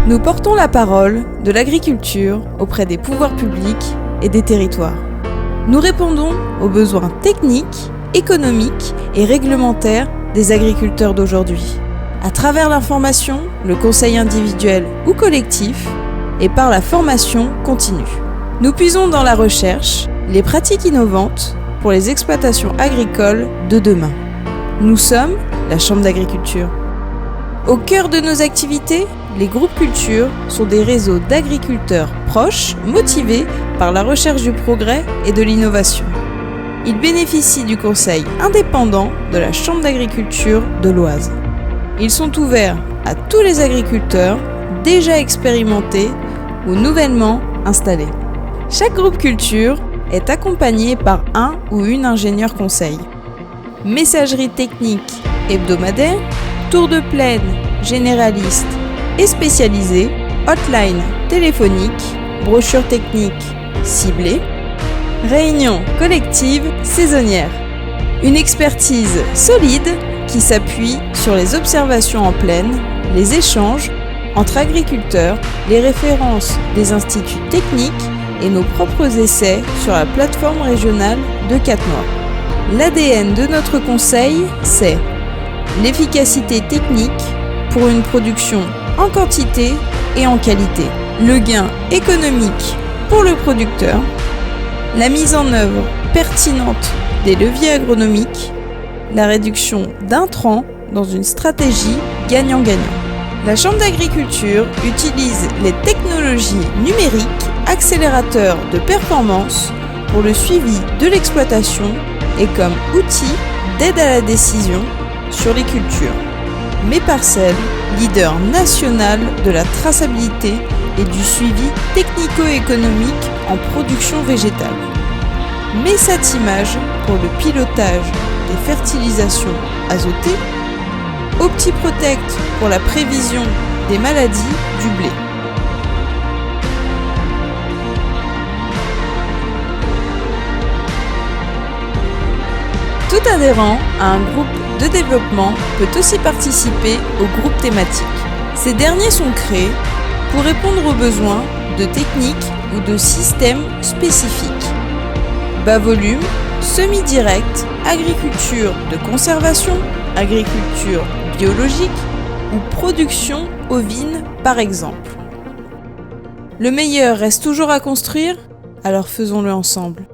Nous portons la parole de l'agriculture auprès des pouvoirs publics et des territoires. Nous répondons aux besoins techniques, économiques et réglementaires des agriculteurs d'aujourd'hui. À travers l'information, le conseil individuel ou collectif et par la formation continue. Nous puisons dans la recherche les pratiques innovantes pour les exploitations agricoles de demain. Nous sommes la Chambre d'agriculture. Au cœur de nos activités, les groupes culture sont des réseaux d'agriculteurs proches, motivés par la recherche du progrès et de l'innovation. Ils bénéficient du conseil indépendant de la Chambre d'agriculture de l'Oise. Ils sont ouverts à tous les agriculteurs déjà expérimentés ou nouvellement installés. Chaque groupe culture est accompagné par un ou une ingénieur conseil. Messagerie technique hebdomadaire, tour de plaine généraliste et spécialisé, hotline téléphonique, brochure technique ciblée, réunion collective saisonnière. Une expertise solide qui s'appuie sur les observations en plaine, les échanges entre agriculteurs, les références des instituts techniques et nos propres essais sur la plateforme régionale de Catenois. L'ADN de notre conseil, c'est l'efficacité technique pour une production en quantité et en qualité, le gain économique pour le producteur, la mise en œuvre pertinente des leviers agronomiques, la réduction d'intrants dans une stratégie gagnant-gagnant. La Chambre d'agriculture utilise les technologies numériques, accélérateurs de performance pour le suivi de l'exploitation et comme outil d'aide à la décision sur les cultures. Mes Parcelles, leader national de la traçabilité et du suivi technico-économique en production végétale. Messatimage pour le pilotage des fertilisations azotées. OptiProtect pour la prévision des maladies du blé. Tout adhérent à un groupe de développement peut aussi participer au groupe thématique. Ces derniers sont créés pour répondre aux besoins de techniques ou de systèmes spécifiques. Bas volume, semi-direct, agriculture de conservation, agriculture biologique ou production ovine par exemple. Le meilleur reste toujours à construire, alors faisons-le ensemble.